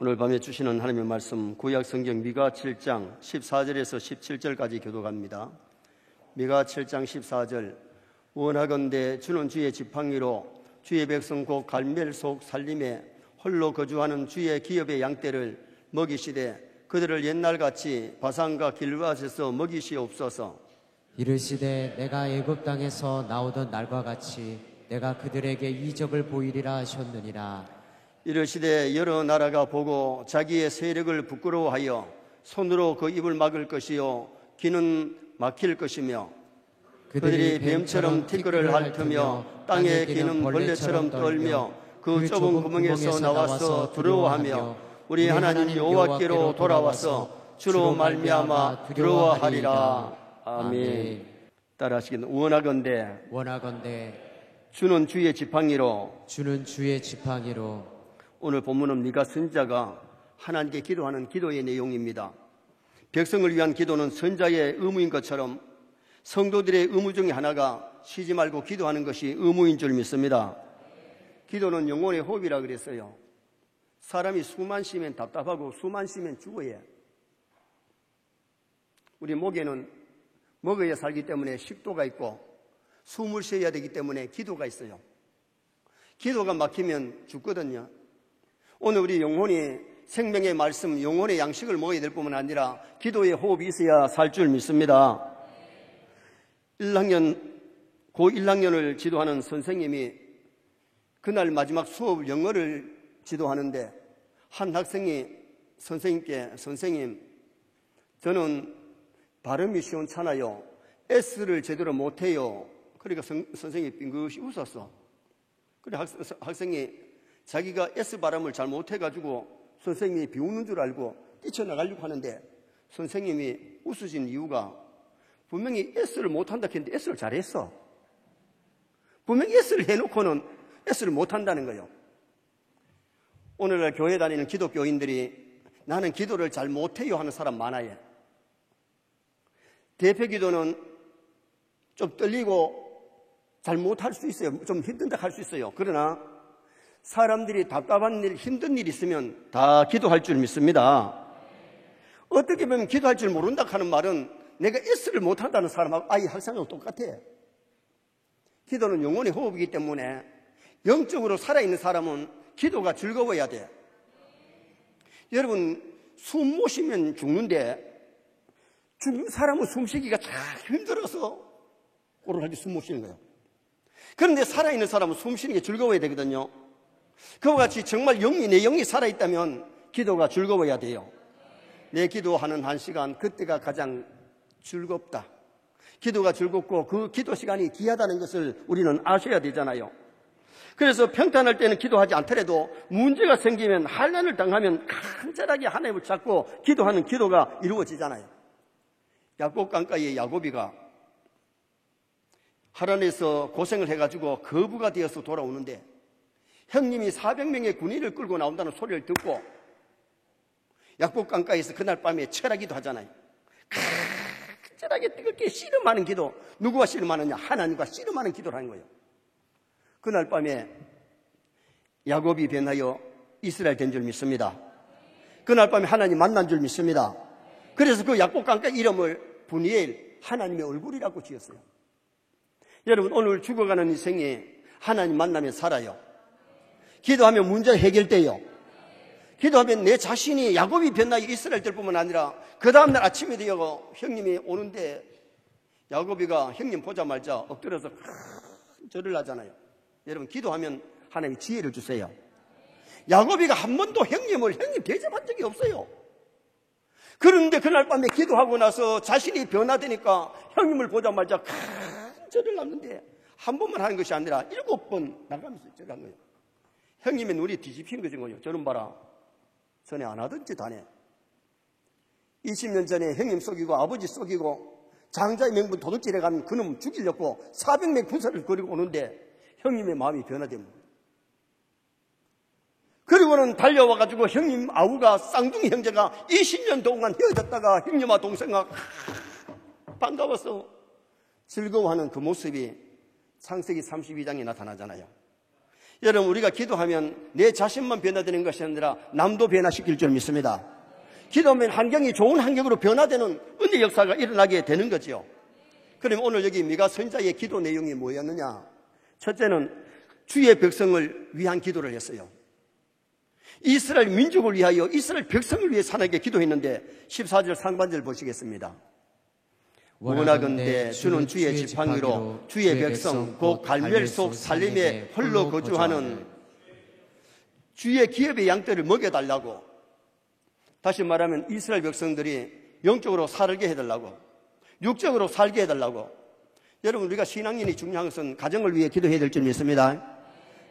오늘 밤에 주시는 하나님의 말씀 구약 성경 미가 7장 14절에서 17절까지 교독합니다. 미가 7장 14절 원하건대 주는 주의 지팡이로 주의 백성 곧 갈멜 속 살림에 홀로 거주하는 주의 기업의 양떼를 먹이시되 그들을 옛날같이 바산과 길르앗에서 먹이시옵소서. 이르시되 내가 애굽 땅에서 나오던 날과 같이 내가 그들에게 이적을 보이리라 하셨느니라. 이르시되 여러 나라가 보고 자기의 세력을 부끄러워하여 손으로 그 입을 막을 것이요 귀는 막힐 것이며 그들이 뱀처럼 티끌을 핥으며 땅에 기는 벌레처럼 떨며 그 좁은 구멍에서 나와서 두려워하며 우리 하나님 여호와께로 돌아와서 주로 말미암아 두려워하리라. 아멘. 따라하시겠습니다. 원하건대 주는 주의 지팡이로 오늘 본문은 미가 선지자가 하나님께 기도하는 기도의 내용입니다. 백성을 위한 기도는 선자의 의무인 것처럼 성도들의 의무 중에 하나가 쉬지 말고 기도하는 것이 의무인 줄 믿습니다. 기도는 영혼의 호흡이라 그랬어요. 사람이 숨만 쉬면 답답하고 숨만 쉬면 죽어요. 우리 목에는 먹어야 살기 때문에 식도가 있고 숨을 쉬어야 되기 때문에 기도가 있어요. 기도가 막히면 죽거든요. 오늘 우리 영혼이 생명의 말씀, 영혼의 양식을 먹어야 될 뿐만 아니라 기도의 호흡이 있어야 살 줄 믿습니다. 고 1학년을 지도하는 선생님이 그날 마지막 수업 영어를 지도하는데 한 학생이 선생님께 선생님, 저는 발음이 시원찮아요. S를 제대로 못해요. 그러니까 선생님이 빙긋이 웃었어. 그래 학생이 자기가 S 발음을 잘 못해가지고 선생님이 비웃는 줄 알고 뛰쳐나가려고 하는데 선생님이 웃으신 이유가 분명히 S를 못한다 했는데 S를 잘했어. 분명히 S를 해놓고는 S를 못한다는 거예요. 오늘날 교회 다니는 기독교인들이 나는 기도를 잘 못해요 하는 사람 많아요. 대표 기도는 좀 떨리고 잘 못할 수 있어요. 좀 힘든다 할 수 있어요. 그러나 사람들이 답답한 일, 힘든 일 있으면 다 기도할 줄 믿습니다. 어떻게 보면 기도할 줄 모른다 하는 말은 내가 S를 못한다는 사람하고 아예 학생하고 똑같아. 기도는 영혼의 호흡이기 때문에 영적으로 살아있는 사람은 기도가 즐거워야 돼. 여러분, 숨 못 쉬면 죽는데 죽는 사람은 숨쉬기가 참 힘들어서 오로라지 숨 못 쉬는 거예요. 그런데 살아있는 사람은 숨 쉬는 게 즐거워야 되거든요. 그와 같이 정말 내 영이 살아있다면 기도가 즐거워야 돼요. 내 기도하는 한 시간, 그때가 가장 즐겁다. 기도가 즐겁고 그 기도 시간이 귀하다는 것을 우리는 아셔야 되잖아요. 그래서 평탄할 때는 기도하지 않더라도 문제가 생기면 환난을 당하면 간절하게 하나님을 찾고 기도하는 기도가 이루어지잖아요. 야곱 강가에 야곱이가 하란에서 고생을 해가지고 거부가 되어서 돌아오는데 형님이 400명의 군인을 끌고 나온다는 소리를 듣고 야곱 강가에서 그날 밤에 철하기도 하잖아요. 간절하게 뜨겁게 씨름하는 기도. 누구와 씨름하느냐? 하나님과 씨름하는 기도를 하는 거예요. 그날 밤에 야곱이 변하여 이스라엘 된 줄 믿습니다. 그날 밤에 하나님 만난 줄 믿습니다. 그래서 그 야곱 강가 이름을 브니엘, 하나님의 얼굴이라고 지었어요. 여러분, 오늘 죽어가는 인생에 하나님 만나면 살아요. 기도하면 문제가 해결돼요. 기도하면 내 자신이 야곱이 변화해 이스라엘 될 뿐만 아니라 그 다음날 아침이 되어 형님이 오는데 야곱이가 형님 보자마자 엎드려서 절을 하잖아요. 여러분, 기도하면 하나님이 지혜를 주세요. 야곱이가 한 번도 형님 대접한 적이 없어요. 그런데 그날 밤에 기도하고 나서 자신이 변화되니까 형님을 보자마자 절을 하는데 한 번만 하는 것이 아니라 7번 나가면서 절한 거예요. 형님의 눈이 뒤집히는 거죠. 저는 봐라. 전에 안 하던 짓 안 해. 20년 전에 형님 속이고 아버지 속이고 장자의 명분 도둑질해 간 그놈 죽이려고 400명 군사를 거리고 오는데 형님의 마음이 변화됩니다. 그리고는 달려와가지고 형님 아우가 쌍둥이 형제가 20년 동안 헤어졌다가 형님과 동생과 반가워서 즐거워하는 그 모습이 창세기 32장에 나타나잖아요. 여러분, 우리가 기도하면 내 자신만 변화되는 것이 아니라 남도 변화시킬 줄 믿습니다. 기도하면 환경이 좋은 환경으로 변화되는 은혜 역사가 일어나게 되는 거죠. 그럼 오늘 여기 미가 선지자의 기도 내용이 뭐였느냐? 첫째는 주의 백성을 위한 기도를 했어요. 이스라엘 민족을 위하여 이스라엘 백성을 위해 산하게 기도했는데 14절 상반절 보시겠습니다. 원하건대 주는 주의 지팡이로 주의 백성 곧 갈멜 속 살림에 홀로 거주하는 주의 기업의 양떼를 먹여달라고, 다시 말하면 이스라엘 백성들이 영적으로 살게 해달라고, 육적으로 살게 해달라고. 여러분, 우리가 신앙인이 중요한 것은 가정을 위해 기도해야 될 줄 믿습니다.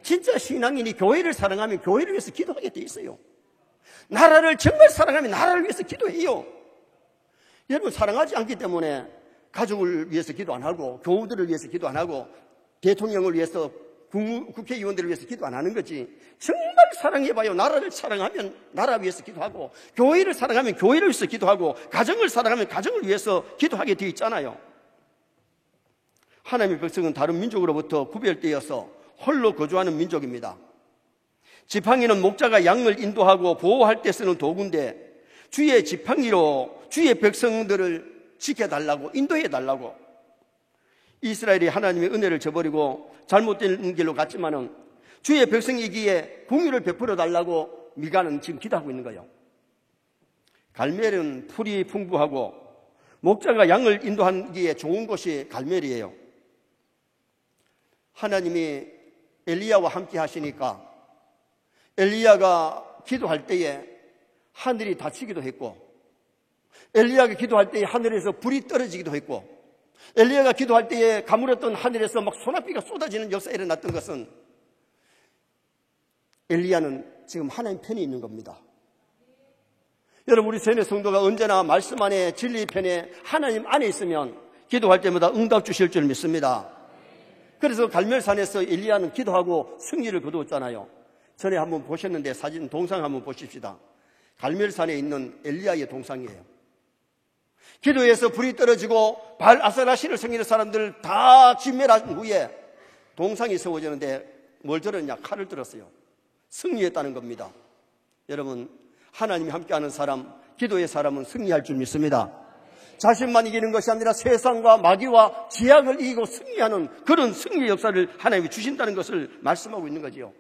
진짜 신앙인이 교회를 사랑하면 교회를 위해서 기도하게 돼 있어요. 나라를 정말 사랑하면 나라를 위해서 기도해요. 여러분, 사랑하지 않기 때문에 가족을 위해서 기도 안 하고, 교우들을 위해서 기도 안 하고, 대통령을 위해서, 국회의원들을 위해서 기도 안 하는 거지. 정말 사랑해봐요. 나라를 사랑하면 나라 위해서 기도하고, 교회를 사랑하면 교회를 위해서 기도하고, 가정을 사랑하면 가정을 위해서 기도하게 되어 있잖아요. 하나님의 백성은 다른 민족으로부터 구별되어서 홀로 거주하는 민족입니다. 지팡이는 목자가 양을 인도하고 보호할 때 쓰는 도구인데, 주의 지팡이로 주의 백성들을 지켜달라고, 인도해달라고. 이스라엘이 하나님의 은혜를 저버리고 잘못된 길로 갔지만은 주의 백성이기에 공의를 베풀어 달라고 미가는 지금 기도하고 있는 거예요. 갈멜은 풀이 풍부하고 목자가 양을 인도하기에 좋은 곳이 갈멜이에요. 하나님이 엘리야와 함께 하시니까 엘리야가 기도할 때에 하늘이 닫히기도 했고, 엘리야가 기도할 때에 하늘에서 불이 떨어지기도 했고, 엘리야가 기도할 때에 가물었던 하늘에서 막 소나비가 쏟아지는 역사가 일어났던 것은 엘리야는 지금 하나님 편에 있는 겁니다. 여러분, 우리 세뇌 성도가 언제나 말씀 안에, 진리 편에, 하나님 안에 있으면 기도할 때마다 응답 주실 줄 믿습니다. 그래서 갈멜산에서 엘리야는 기도하고 승리를 거두었잖아요. 전에 한번 보셨는데 사진 동상 한번 보십시다. 갈멜산에 있는 엘리야의 동상이에요. 기도해서 불이 떨어지고 바알 아스라시를 섬기는 사람들 다 진멸한 후에 동상이 세워지는데 뭘 들었냐? 칼을 들었어요. 승리했다는 겁니다. 여러분, 하나님이 함께하는 사람, 기도의 사람은 승리할 줄 믿습니다. 자신만 이기는 것이 아니라 세상과 마귀와 지약을 이기고 승리하는 그런 승리의 역사를 하나님이 주신다는 것을 말씀하고 있는 거지요.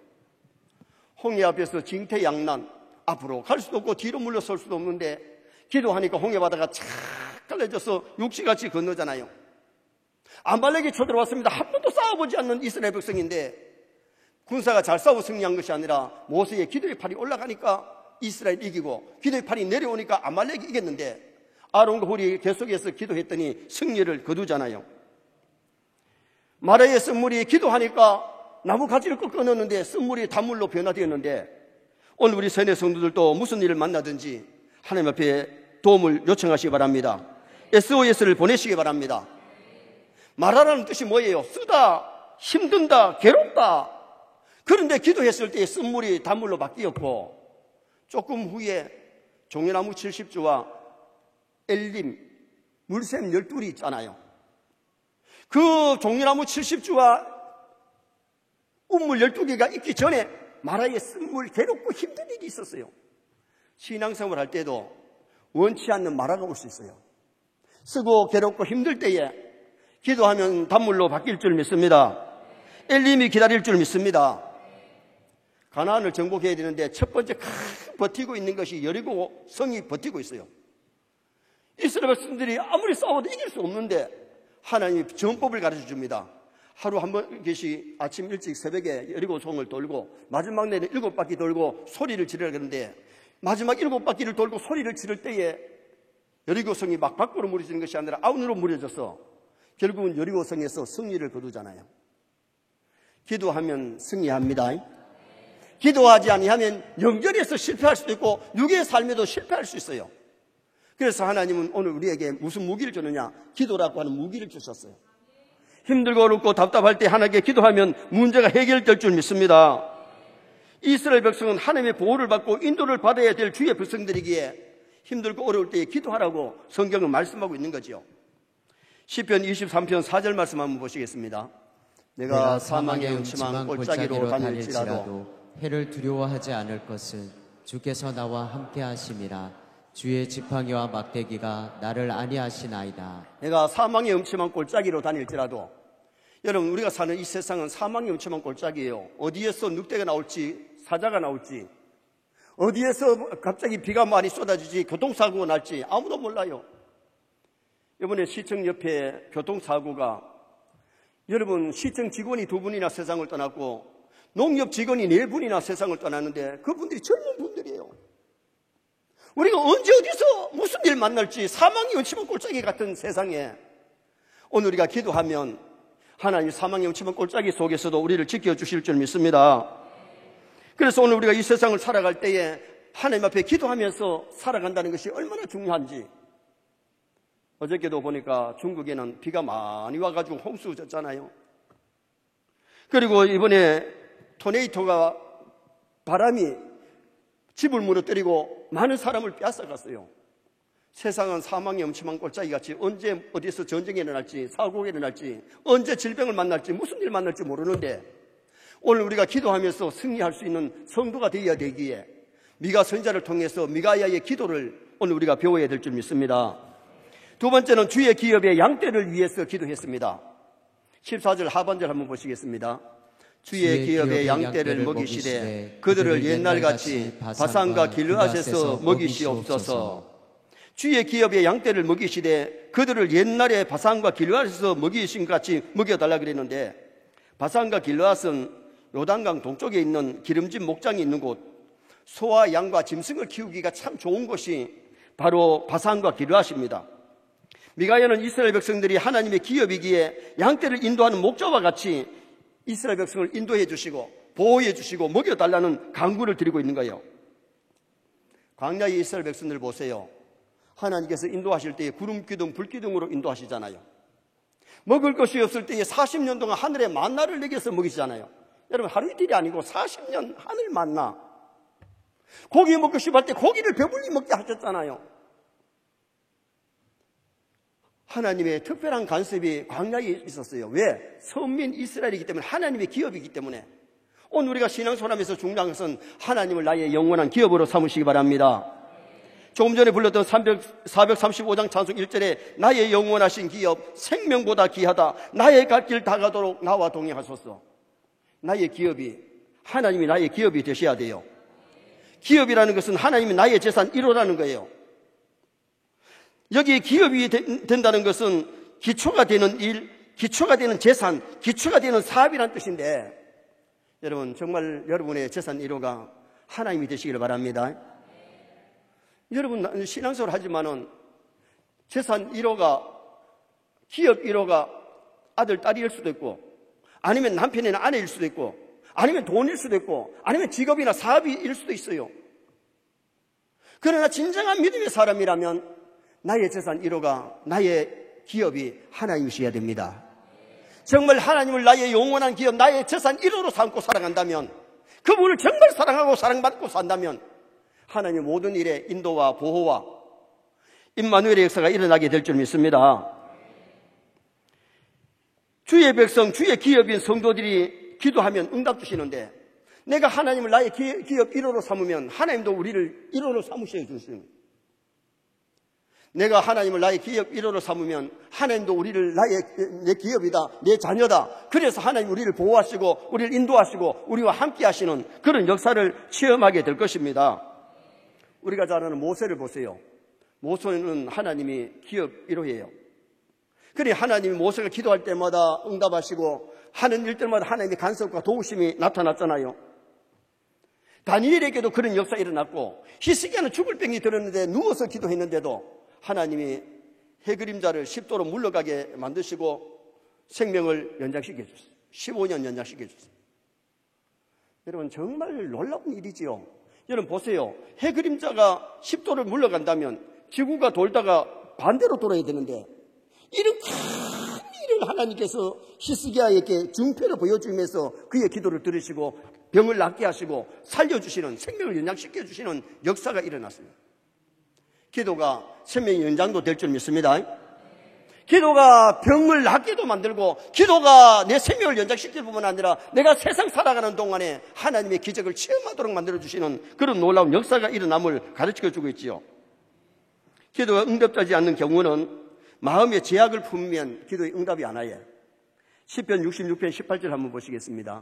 홍해 앞에서 징태양난, 앞으로 갈 수도 없고 뒤로 물러설 수도 없는데 기도하니까 홍해 바다가 착 갈라져서 육지같이 건너잖아요. 아말렉이 쳐들어왔습니다. 한 번도 싸워보지 않는 이스라엘 백성인데 군사가 잘 싸워 승리한 것이 아니라 모세의 기도의 팔이 올라가니까 이스라엘 이기고, 기도의 팔이 내려오니까 아말렉이 이겼는데 아론과 홀이 계속해서 기도했더니 승리를 거두잖아요. 마라의 쓴물이 기도하니까 나무 가지를 꺾어 넣었는데 쓴물이 단물로 변화되었는데, 오늘 우리 세뇌 성도들도 무슨 일을 만나든지 하나님 앞에 도움을 요청하시기 바랍니다. SOS를 보내시기 바랍니다. 마라라는 뜻이 뭐예요? 쓰다, 힘든다, 괴롭다. 그런데 기도했을 때 쓴물이 단물로 바뀌었고, 조금 후에 종려나무 70주와 엘림, 물샘 12이 있잖아요. 그 종려나무 70주와 운물 12개가 있기 전에 마라의 쓴물, 괴롭고 힘든 일이 있었어요. 신앙생활 할 때도 원치 않는 마라가 올 수 있어요. 쓰고 괴롭고 힘들 때에 기도하면 단물로 바뀔 줄 믿습니다. 엘림이 기다릴 줄 믿습니다. 가나안을 정복해야 되는데 첫 번째 버티고 있는 것이 여리고 성이 버티고 있어요. 이스라엘 백성들이 아무리 싸워도 이길 수 없는데 하나님이 전법을 가르쳐 줍니다. 하루 한 번씩 아침 일찍 새벽에 여리고 성을 돌고 마지막 날에 7바퀴 돌고 소리를 지르라 그러는데, 마지막 7바퀴를 돌고 소리를 지를 때에 여리고 성이 막 밖으로 무너지는 것이 아니라 안으로 무너져서 결국은 여리고 성에서 승리를 거두잖아요. 기도하면 승리합니다. 기도하지 아니하면 영절에서 실패할 수도 있고 육의 삶에도 실패할 수 있어요. 그래서 하나님은 오늘 우리에게 무슨 무기를 주느냐? 기도라고 하는 무기를 주셨어요. 힘들고 어렵고 답답할 때 하나님께 기도하면 문제가 해결될 줄 믿습니다. 이스라엘 백성은 하나님의 보호를 받고 인도를 받아야 될 주의 백성들이기에 힘들고 어려울 때에 기도하라고 성경은 말씀하고 있는 거죠. 시편 23편 4절 말씀 한번 보시겠습니다. 내가 사망의 음침한 골짜기로 다닐지라도 해를 두려워하지 않을 것은 주께서 나와 함께 하심이라. 주의 지팡이와 막대기가 나를 안위하시나이다. 내가 사망의 음침한 골짜기로 다닐지라도, 여러분, 우리가 사는 이 세상은 사망의 음침한 골짜기예요. 어디에서 늑대가 나올지, 사자가 나올지, 어디에서 갑자기 비가 많이 쏟아지지, 교통사고가 날지 아무도 몰라요. 이번에 시청 옆에 교통사고가, 여러분, 시청 직원이 2분이나 세상을 떠났고 농협 직원이 4분이나 세상을 떠났는데 그분들이 젊은 분들이에요. 우리가 언제 어디서 무슨 일 만날지, 사망이 음침한 골짜기 같은 세상에 오늘 우리가 기도하면 하나님 사망의 음침한 골짜기 속에서도 우리를 지켜주실 줄 믿습니다. 그래서 오늘 우리가 이 세상을 살아갈 때에 하나님 앞에 기도하면서 살아간다는 것이 얼마나 중요한지, 어저께도 보니까 중국에는 비가 많이 와가지고 홍수 졌잖아요. 그리고 이번에 토네이토가, 바람이 집을 무너뜨리고 많은 사람을 빼앗아갔어요. 세상은 사망의 음침한 골짜기같이 언제 어디서 전쟁이 일어날지, 사고가 일어날지, 언제 질병을 만날지, 무슨 일 만날지 모르는데 오늘 우리가 기도하면서 승리할 수 있는 성도가 되어야 되기에 미가 선지자를 통해서 미가야의 기도를 오늘 우리가 배워야 될 줄 믿습니다. 두 번째는 주의 기업의 양떼를 위해서 기도했습니다. 14절 하반절 한번 보시겠습니다. 주의 기업의 양떼를 먹이시되 그들을 옛날같이 바산과 길르앗에서 먹이시옵소서. 주의 기업의 양떼를 먹이시되 그들을 옛날에 바산과 길르앗에서 먹이신 것 같이 먹여달라 그랬는데, 바산과 길르앗은 요단강 동쪽에 있는 기름진 목장이 있는 곳, 소와 양과 짐승을 키우기가 참 좋은 곳이 바로 바산과 길르앗입니다. 미가야는 이스라엘 백성들이 하나님의 기업이기에 양떼를 인도하는 목자와 같이 이스라엘 백성을 인도해 주시고 보호해 주시고 먹여달라는 강구를 드리고 있는 거예요. 광야의 이스라엘 백성들 보세요. 하나님께서 인도하실 때에 구름 기둥, 불 기둥으로 인도하시잖아요. 먹을 것이 없을 때에 40년 동안 하늘에 만나를 내겨서 먹이시잖아요. 여러분, 하루 이틀이 아니고 40년 하늘 만나. 고기 먹고 싶을 때 고기를 배불리 먹게 하셨잖아요. 하나님의 특별한 간섭이 광야에 있었어요. 왜? 선민 이스라엘이기 때문에, 하나님의 기업이기 때문에. 오늘 우리가 신앙생활하면서 중요한 것은 하나님을 나의 영원한 기업으로 삼으시기 바랍니다. 조금 전에 불렀던 435장 찬송 1절에 나의 영원하신 기업, 생명보다 귀하다. 나의 갈 길 다가도록 나와 동행하소서. 나의 기업이, 하나님이 나의 기업이 되셔야 돼요. 기업이라는 것은 하나님이 나의 재산 1호라는 거예요. 여기에 기업이 된다는 것은 기초가 되는 일, 기초가 되는 재산, 기초가 되는 사업이라는 뜻인데, 여러분, 정말 여러분의 재산 1호가 하나님이 되시기를 바랍니다. 여러분, 신앙생활 하지만은 재산 1호가, 기업 1호가 아들, 딸일 수도 있고, 아니면 남편이나 아내일 수도 있고, 아니면 돈일 수도 있고, 아니면 직업이나 사업일 수도 있어요. 그러나 진정한 믿음의 사람이라면 나의 재산 1호가, 나의 기업이 하나님이셔야 됩니다. 정말 하나님을 나의 영원한 기업, 나의 재산 1호로 삼고 살아간다면, 그분을 정말 사랑하고 사랑받고 산다면 하나님의 모든 일에 인도와 보호와 임마누엘의 역사가 일어나게 될 줄 믿습니다. 주의 백성, 주의 기업인 성도들이 기도하면 응답 주시는데, 내가 하나님을 나의 기업 1호로 삼으면 하나님도 우리를 1호로 삼으셔야 주십니다. 내가 하나님을 나의 기업 1호로 삼으면 하나님도 우리를 내 기업이다, 내 자녀다. 그래서 하나님 우리를 보호하시고 우리를 인도하시고 우리와 함께 하시는 그런 역사를 체험하게 될 것입니다. 우리가 잘 아는 모세를 보세요. 모세는 하나님이 기업 1호예요. 그래, 하나님이 모세가 기도할 때마다 응답하시고 하는 일들마다 하나님의 간섭과 도우심이 나타났잖아요. 다니엘에게도 그런 역사가 일어났고, 히스기야는 죽을 병이 들었는데 누워서 기도했는데도 하나님이 해그림자를 10도로 물러가게 만드시고 생명을 연장시켜 줬어요. 15년 연장시켜 줬어요. 여러분, 정말 놀라운 일이지요. 여러분 보세요. 해그림자가 10도를 물러간다면 지구가 돌다가 반대로 돌아야 되는데, 이런 큰 일을 하나님께서 히스기야에게 증표를 보여주면서 그의 기도를 들으시고 병을 낫게 하시고 살려주시는, 생명을 연장시켜 주시는 역사가 일어났습니다. 기도가 생명의 연장도 될 줄 믿습니다. 기도가 병을 낫게도 만들고, 기도가 내 생명을 연장시킬 뿐만 아니라 내가 세상 살아가는 동안에 하나님의 기적을 체험하도록 만들어주시는 그런 놀라운 역사가 일어남을 가르쳐주고 있지요. 기도가 응답되지 않는 경우는 마음에 제약을 품으면 기도의 응답이 안 와요. 시편 66편 18절 한번 보시겠습니다.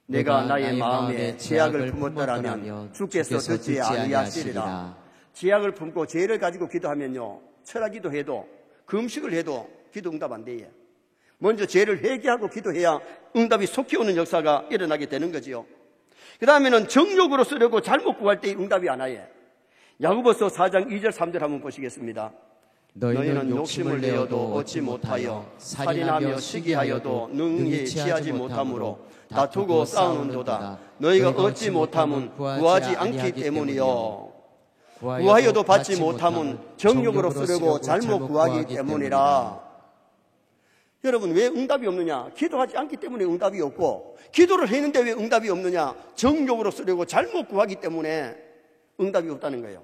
내가 나의 마음에 제약을 품었더라면 주께서 듣지 아니하시리라. 제약을 품고 죄를 가지고 기도하면요, 철학기도 해도 금식을 해도 기도 응답 안 돼요. 먼저 죄를 회개하고 기도해야 응답이 속히 오는 역사가 일어나게 되는 거지요. 그 다음에는 정욕으로 쓰려고 잘못 구할 때 응답이 안 와요. 야고보서 4장 2절 3절 한번 보시겠습니다. 너희는 욕심을 내어도 얻지 못하여 살인하며 시기하여도 능히 취하지 못하므로 다투고 싸우는도다. 너희가 얻지 못함은 구하지 않기 때문이요. 구하여도 받지 못함은 정욕으로 쓰려고 잘못 구하기 때문이라. 여러분, 왜 응답이 없느냐? 기도하지 않기 때문에 응답이 없고, 기도를 했는데 왜 응답이 없느냐? 정욕으로 쓰려고 잘못 구하기 때문에 응답이 없다는 거예요.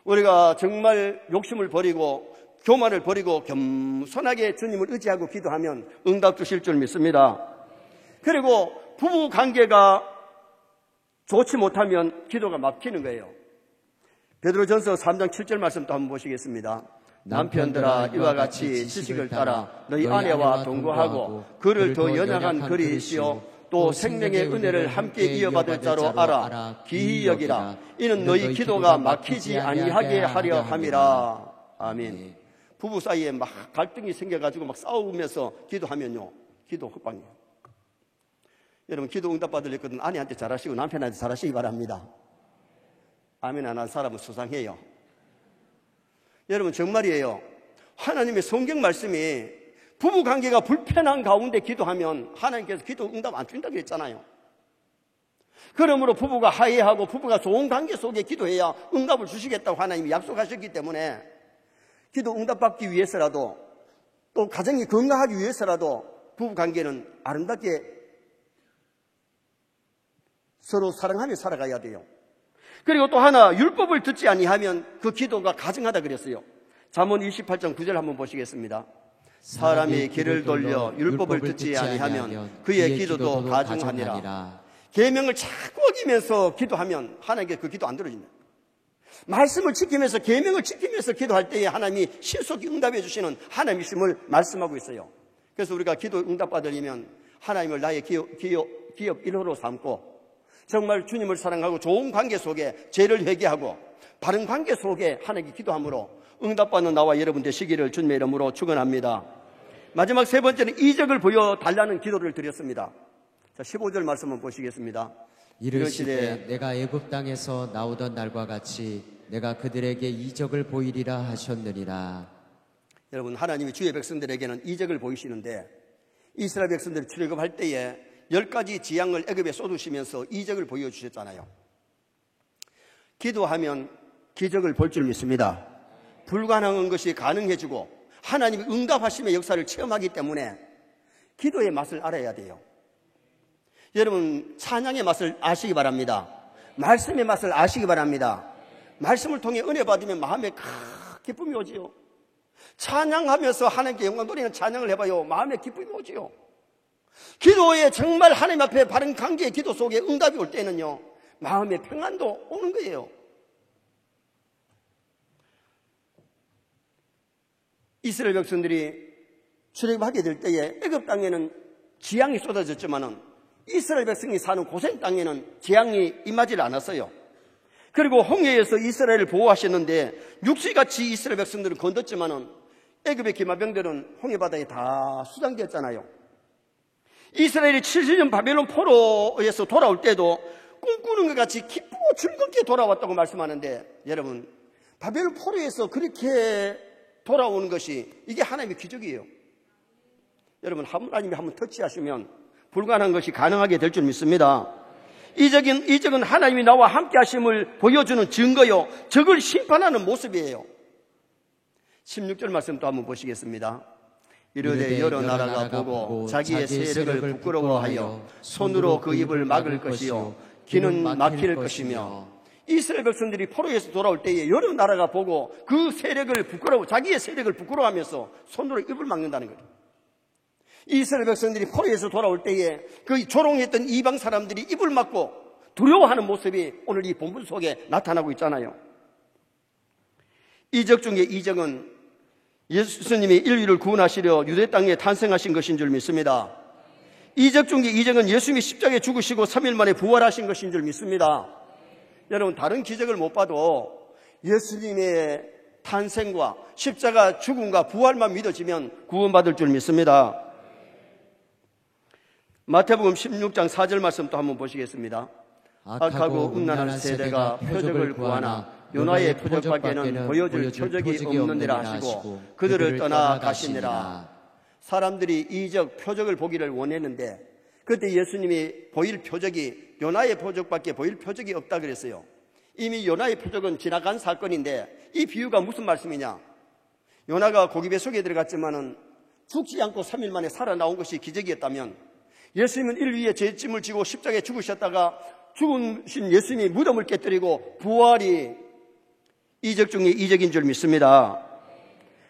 우리가 정말 욕심을 버리고 교만을 버리고 겸손하게 주님을 의지하고 기도하면 응답 주실 줄 믿습니다. 그리고 부부 관계가 좋지 못하면 기도가 막히는 거예요. 베드로전서 3장 7절 말씀도 한번 보시겠습니다. 남편들아, 이와 같이 지식을 따라 너희 아내와 동거하고 그를 더 연약한 그리시오 또 생명의 은혜를 함께 이어받을 자로 알아 기히 여기라. 이는 너희 기도가 막히지 아니하게 하려 함이라. 아멘. 부부 사이에 막 갈등이 생겨가지고 막 싸우면서 기도하면요, 기도 헛방이에요. 여러분, 기도 응답 받으려거든 아내한테 잘하시고 남편한테 잘하시기 바랍니다. 아멘 안 한 사람은 수상해요. 여러분, 정말이에요. 하나님의 성경 말씀이 부부관계가 불편한 가운데 기도하면 하나님께서 기도 응답 안 준다고 했잖아요. 그러므로 부부가 화해하고 부부가 좋은 관계 속에 기도해야 응답을 주시겠다고 하나님이 약속하셨기 때문에 기도 응답받기 위해서라도 또 가정이 건강하기 위해서라도 부부관계는 아름답게 서로 사랑하며 살아가야 돼요. 그리고 또 하나, 율법을 듣지 아니하면 그 기도가 가증하다 그랬어요. 잠언 28장 9절 한번 보시겠습니다. 사람이 길을 돌려 율법을 듣지 아니하면 그의 기도도 가증하니라. 계명을 자꾸 어기면서 기도하면 하나님께 그 기도 안 들어진다. 말씀을 지키면서 계명을 지키면서 기도할 때에 하나님이 신속히 응답해 주시는 하나님이심을 말씀하고 있어요. 그래서 우리가 기도 응답 받으려면 하나님을 나의 기업 1호로 삼고 정말 주님을 사랑하고 좋은 관계 속에 죄를 회개하고 바른 관계 속에 하나님께 기도함으로 응답받는 나와 여러분 되시기를 주님의 이름으로 축원합니다. 마지막 세 번째는 이적을 보여달라는 기도를 드렸습니다. 자, 15절 말씀을 보시겠습니다. 이르시되 내가 애굽 땅에서 나오던 날과 같이 내가 그들에게 이적을 보이리라 하셨느니라. 여러분, 하나님이 주의 백성들에게는 이적을 보이시는데 이스라엘 백성들이 출애굽할 때에 10가지 지향을 애굽에 쏟으시면서 이적을 보여주셨잖아요. 기도하면 기적을 볼 줄 믿습니다. 불가능한 것이 가능해지고 하나님이 응답하심의 역사를 체험하기 때문에 기도의 맛을 알아야 돼요. 여러분, 찬양의 맛을 아시기 바랍니다. 말씀의 맛을 아시기 바랍니다. 말씀을 통해 은혜 받으면 마음에 기쁨이 오지요. 찬양하면서 하나님께 영광 돌리는 찬양을 해봐요. 마음에 기쁨이 오지요. 기도에 정말 하나님 앞에 바른 관계의 기도 속에 응답이 올 때는요, 마음의 평안도 오는 거예요. 이스라엘 백성들이 출애굽하게 될 때에 애굽 땅에는 재앙이 쏟아졌지만은 이스라엘 백성이 사는 고센 땅에는 재앙이 임하지 않았어요. 그리고 홍해에서 이스라엘을 보호하셨는데 육시같이 이스라엘 백성들은 건졌지만은 애굽의 기마병들은 홍해 바다에 다 수장되었잖아요. 이스라엘이 70년 바벨론 포로에서 돌아올 때도 꿈꾸는 것 같이 기쁘고 즐겁게 돌아왔다고 말씀하는데, 여러분, 바벨론 포로에서 그렇게 돌아오는 것이 이게 하나님의 기적이에요. 여러분, 하나님이 한번 터치하시면 불가능한 것이 가능하게 될 줄 믿습니다. 이적은 하나님이 나와 함께 하심을 보여주는 증거요, 적을 심판하는 모습이에요. 16절 말씀 또 한번 보시겠습니다. 이르되 여러 나라가 보고 자기의 세력을 부끄러워하여 손으로 그 입을 막을 것이요 귀는 막힐 것이며 이스라엘 백성들이 포로에서 돌아올 때에 여러 나라가 보고 그 세력을 자기의 세력을 부끄러워하면서 손으로 입을 막는다는 거예요. 이스라엘 백성들이 포로에서 돌아올 때에 그 조롱했던 이방 사람들이 입을 막고 두려워하는 모습이 오늘 이 본문 속에 나타나고 있잖아요. 이적 중에 이적은 예수님이 인류를 구원하시려 유대 땅에 탄생하신 것인 줄 믿습니다. 이적 중에 이적은 예수님이 십자가에 죽으시고 3일 만에 부활하신 것인 줄 믿습니다. 여러분, 다른 기적을 못 봐도 예수님의 탄생과 십자가 죽음과 부활만 믿어지면 구원받을 줄 믿습니다. 마태복음 16장 4절 말씀 또 한번 보시겠습니다. 악하고 음란한 세대가 표적을 구하나 요나의 표적밖에는 보여줄 표적이 없느니라 하시고 그들을 떠나 가시니라. 사람들이 이적 표적을 보기를 원했는데 그때 예수님이 보일 표적이 요나의 표적밖에 보일 표적이 없다 그랬어요. 이미 요나의 표적은 지나간 사건인데 이 비유가 무슨 말씀이냐? 요나가 고기 뱃속에 들어갔지만은 죽지 않고 3일 만에 살아나온 것이 기적이었다면 예수님은 인류 위에 죄짐을 지고 십자가에 죽으셨다가 죽으신 예수님이 무덤을 깨뜨리고 부활이 이적 중에 이적인 줄 믿습니다.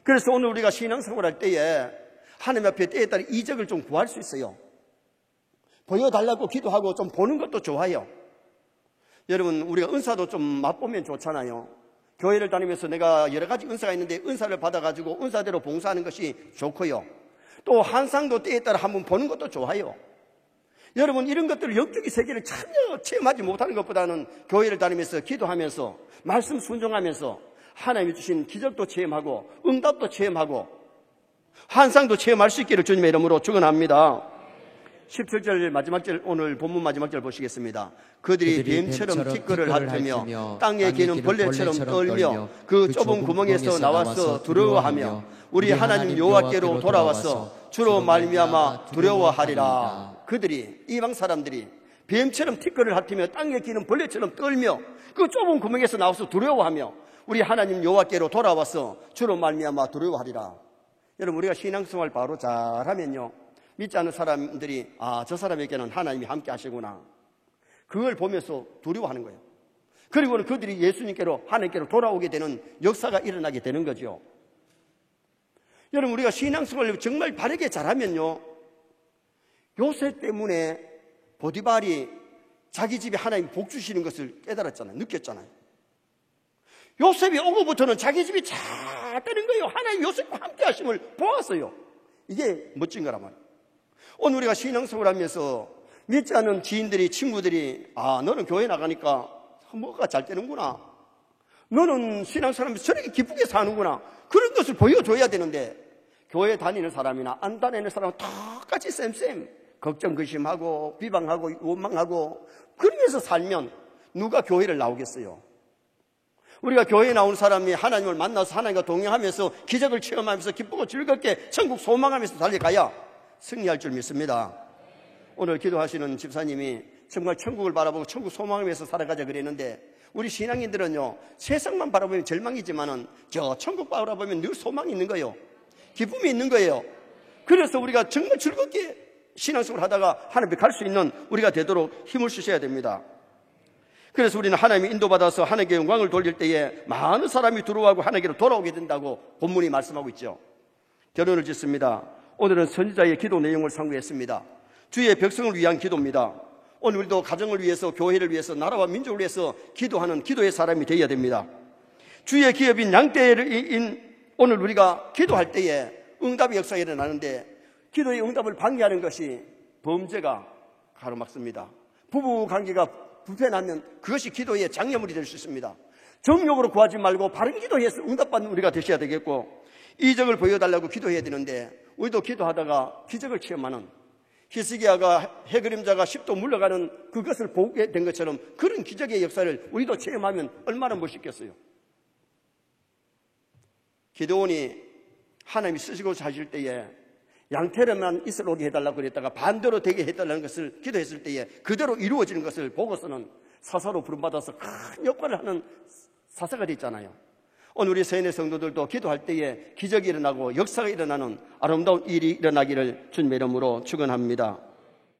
그래서 오늘 우리가 신앙생활할 때에 하나님 앞에 때에 따라 이적을 좀 구할 수 있어요. 보여달라고 기도하고 좀 보는 것도 좋아요. 여러분, 우리가 은사도 좀 맛보면 좋잖아요. 교회를 다니면서 내가 여러 가지 은사가 있는데 은사를 받아가지고 은사대로 봉사하는 것이 좋고요. 또 환상도 때에 따라 한번 보는 것도 좋아요. 여러분, 이런 것들을 영적인 세계를 전혀 체험하지 못하는 것보다는 교회를 다니면서 기도하면서 말씀 순종하면서 하나님이 주신 기적도 체험하고 응답도 체험하고 환상도 체험할 수 있기를 주님의 이름으로 축원합니다. 17절 마지막 절, 오늘 본문 마지막 절 보시겠습니다. 그들이 뱀처럼 티끌을 핥으며 땅에 기는 벌레처럼 떨며 그 좁은 구멍에서 나와서 두려워하며 우리 하나님 여호와께로 돌아와서 주로 말미암아 두려워하리라. 그들이, 이방 사람들이 뱀처럼 티끌을 핥으며 땅에 기는 벌레처럼 떨며 그 좁은 구멍에서 나와서 두려워하며 우리 하나님 여호와께로 돌아와서 주로 말미암아 두려워하리라. 여러분, 우리가 신앙생활 바로 잘하면요, 믿지 않는 사람들이 저 사람에게는 하나님이 함께 하시구나, 그걸 보면서 두려워하는 거예요. 그리고는 그들이 예수님께로, 하나님께로 돌아오게 되는 역사가 일어나게 되는 거죠. 여러분, 우리가 신앙생활을 정말 바르게 잘하면요, 요셉 때문에 보디발이 자기 집에 하나님 복 주시는 것을 깨달았잖아요. 느꼈잖아요. 요셉이 오고부터는 자기 집이 잘 되는 거예요. 하나님 요셉과 함께 하심을 보았어요. 이게 멋진 거란 말이에요. 오늘 우리가 신앙생활 하면서 믿지 않는 지인들이, 친구들이 너는 교회 나가니까 뭐가 잘 되는구나, 너는 신앙생활하면서 저렇게 기쁘게 사는구나, 그런 것을 보여줘야 되는데 교회 다니는 사람이나 안 다니는 사람은 똑같이 쌤 걱정, 근심하고 비방하고 원망하고 그러면서 살면 누가 교회를 나오겠어요? 우리가 교회에 나온 사람이 하나님을 만나서 하나님과 동행하면서 기적을 체험하면서 기쁘고 즐겁게 천국 소망하면서 달려가야 승리할 줄 믿습니다. 오늘 기도하시는 집사님이 정말 천국을 바라보고 천국 소망하면서 살아가자 그랬는데, 우리 신앙인들은요, 세상만 바라보면 절망이지만은 저 천국 바라보면 늘 소망이 있는 거예요. 기쁨이 있는 거예요. 그래서 우리가 정말 즐겁게 신앙생활을 하다가 하나님 앞에 갈 수 있는 우리가 되도록 힘을 주셔야 됩니다. 그래서 우리는 하나님이 인도받아서 하나님께 영광을 돌릴 때에 많은 사람이 들어오고 하나님께로 돌아오게 된다고 본문이 말씀하고 있죠. 결론을 짓습니다. 오늘은 선지자의 기도 내용을 상고했습니다. 주의 백성을 위한 기도입니다. 오늘 우리도 가정을 위해서, 교회를 위해서, 나라와 민족을 위해서 기도하는 기도의 사람이 되어야 됩니다. 주의 기업인 양떼인 오늘 우리가 기도할 때에 응답의 역사가 일어나는데, 기도의 응답을 방해하는 것이 범죄가 가로막습니다. 부부 관계가 불편하면 그것이 기도의 장애물이 될 수 있습니다. 정욕으로 구하지 말고 바른 기도해서 응답받는 우리가 되셔야 되겠고, 이적을 보여달라고 기도해야 되는데 우리도 기도하다가 기적을 체험하는, 히스기야가 해그림자가 10도 물러가는 그것을 보게 된 것처럼 그런 기적의 역사를 우리도 체험하면 얼마나 멋있겠어요. 기드온이 하나님이 쓰시고 하실 때에 양태로만 이스라엘 오게 해달라고 그랬다가 반대로 되게 해달라는 것을 기도했을 때에 그대로 이루어지는 것을 보고서는 사사로 부름받아서 큰 역할을 하는 사사가 됐잖아요. 오늘 우리 세인의 성도들도 기도할 때에 기적이 일어나고 역사가 일어나는 아름다운 일이 일어나기를 주님의 이름으로 축원합니다.